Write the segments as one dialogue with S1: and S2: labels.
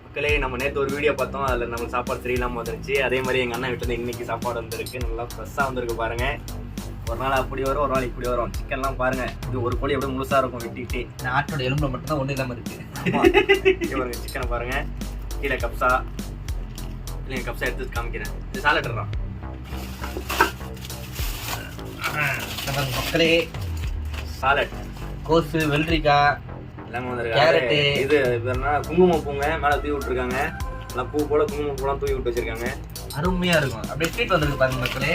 S1: மக்களே நம்ம நேற்று ஒரு வீடியோ பார்த்தோம், அதில் நம்ம சாப்பாடு சரியில்லாமல் வந்துருச்சு. அதே மாதிரி எங்கள் அண்ணன் வீட்டில் இன்னைக்கு சாப்பாடு வந்துருக்கு, நல்லா ஃப்ரெஷ்ஷாக வந்துருக்கு பாருங்க. ஒரு நாள் அப்படி வரும், ஒரு நாள் இப்படி வரும். சிக்கன்லாம் பாருங்க, இது ஒரு கோழி எப்படி முழுசாக இருக்கும் வெட்டிக்கிட்டே.
S2: ஆட்டோட எலும்புல மட்டும்தான் ஒன்றும் இல்லாமல் இருக்கு.
S1: பாருங்க சிக்கனை பாருங்க, கீழே கப்ஸா இல்லைங்க, கப்ஸா எடுத்து காமிக்கிறேன். இது சாலட் தான்
S2: மக்களே.
S1: சாலட்,
S2: கோஸு, வெள்ளரிக்காய்
S1: எல்லாமே வந்துருக்கு.
S2: கேரட்டு,
S1: இது என்ன குங்குமம் பூங்க மேலே தூவி விட்டுருக்காங்க. நல்லா பூ போல குங்குமம் பூலாம் தூவி விட்டு வச்சிருக்காங்க.
S2: அருமையா இருக்கும். அப்படியே ஸ்வீட் வந்துருக்கு பாருங்க மக்களே,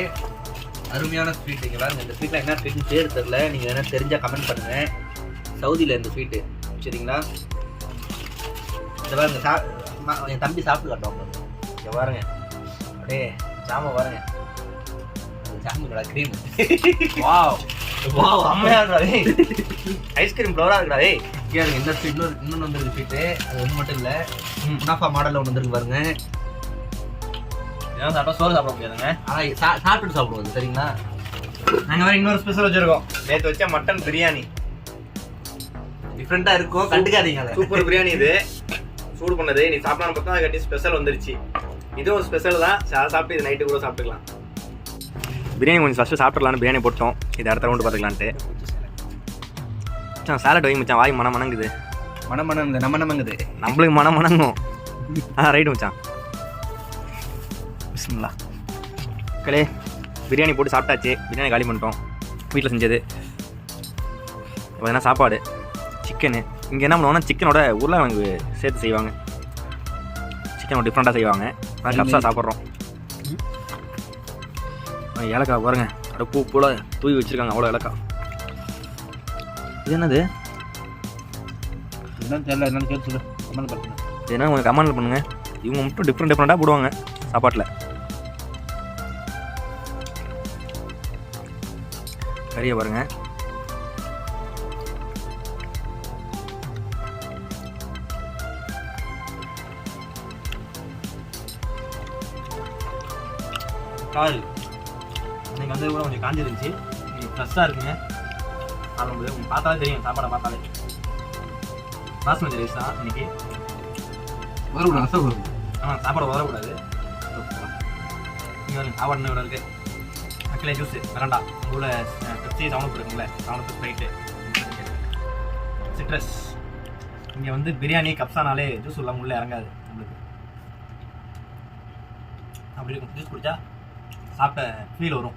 S2: அருமையான ஸ்வீட். இங்கே பாருங்க, இந்த ஸ்வீட்ல என்ன ஸ்வீட்னு பேர் தெரியல, நீங்கள் என்ன தெரிஞ்சா கமெண்ட் பண்ணுங்க. சவுதியில் இந்த ஸ்வீட்டு சரிங்களா. இந்த பாருங்க, என் தம்பி சாப்பிட்டு காட்டுவாங்க.
S1: இங்கே பாருங்க, அப்படியே ஜாம பாருங்க,
S2: ஜாமுனோட க்ரீம்.
S1: வாவ்
S2: வாவ், அம்மையா இருக்கா.
S1: ஐஸ்கிரீம் ஃப்ளவராக இருக்கா.
S2: கேளுங்க, இந்த ஸ்வீட் இன்னொன்று வந்துருக்கு ஸ்வீட்டு. அது ஒன்று மட்டும் இல்லை, முனாஃபா மாடலில் ஒன்று வந்துருக்கு பாருங்க.
S1: இதெல்லாம் சாப்பிட்டா சோறு சாப்பிட முடியாதுங்க,
S2: ஆனால் சாப்பிட்டுட்டு சாப்பிடுவோம் சரிங்களா.
S1: நாங்கள் வேறு இன்னொரு ஸ்பெஷல் வச்சுருக்கோம். நேற்று வச்ச மட்டன் பிரியாணி
S2: டிஃப்ரெண்ட்டாக இருக்கும், கண்டுக்காதீங்க.
S1: சூப்பர் பிரியாணி. இது சூடு பண்ணது நீ சாப்பிடலான்னு பார்த்தா அது கட்டி ஸ்பெஷல் வந்துருச்சு. இதுவும் ஒரு ஸ்பெஷல் தான். சாப்பிட்டு இது நைட்டு கூட சாப்பிட்டுக்கலாம். பிரியாணி கொஞ்சம் ஃபஸ்ட்டு சாப்பிட்றலான்னு பிரியாணி போட்டோம். இது அடுத்த ரவுண்டு பார்த்துக்கலான்ட்டு. சாலட் வைங்க மச்சான், வாய் மணங்குது.
S2: மணங்குது, நமங்குது,
S1: நம்மளுக்கு மணங்கும். ரைட்டு மச்சான். பிஸ்மில்லா. மக்களே, பிரியாணி போட்டு சாப்பிட்டாச்சு. பிரியாணி காலி பண்ணிட்டோம், வீட்டில் செஞ்சது. பார்த்தீங்கன்னா சாப்பாடு சிக்கனு. இங்கே என்ன பண்ணுவாங்கன்னா சிக்கனோட உருளைக்கிழங்கு சேர்த்து செய்வாங்க. சிக்கனோட டிஃப்ரெண்ட்டாக செய்வாங்க. நான் கப்ஸாக சாப்பிட்றோம். ஏலக்காய் பாருங்க, அப்படியே பூ போல தூவி வச்சுருக்காங்க, அவ்வளோ ஏலக்காய். இது என்னது?
S2: என்னன்னு தெரியல, என்னன்னு கேட்டு சொல்லு, கமெண்ட் பண்ணுங்க.
S1: இது என்ன கொஞ்சம் கமெண்ட் பண்ணுங்க. இவங்க மட்டும் டிஃப்ரெண்ட்டாக போடுவாங்க சாப்பாட்டில். கறியை பாருங்க, கால் இன்னைக்கு வந்து கூட கொஞ்சம் காஞ்சிருந்துச்சு. இன்னைக்கு ஃப்ரெஷ்ஷாக இருக்குங்க. சாப்பிடும்போது உங்களுக்கு பார்த்தாலே தெரியும், சாப்பாடை பார்த்தாலே. பாஸ்மதி ரைஸ் தான் இன்னைக்கு.
S2: வரக்கூடாது, அசை வரும்.
S1: ஆமாம், சாப்பாடு வரக்கூடாது. இங்கே வந்து சாப்பாடு இன்னும் இருக்குது. மக்களே, ஜூஸு மிரண்டா, உங்கள் ஊரில் பெப்சி, 7up இருக்குங்களே, 7up ஸ்ப்ரைட்டு, சிட்ரஸ். இங்கே வந்து பிரியாணி கப்ஸானாலே ஜூஸ் இல்லாமல் உள்ளே இறங்காது நம்மளுக்கு. அப்படி இருக்கும். ஜூஸ் குடித்தா சாப்பிட்ட ஃபீல் வரும்.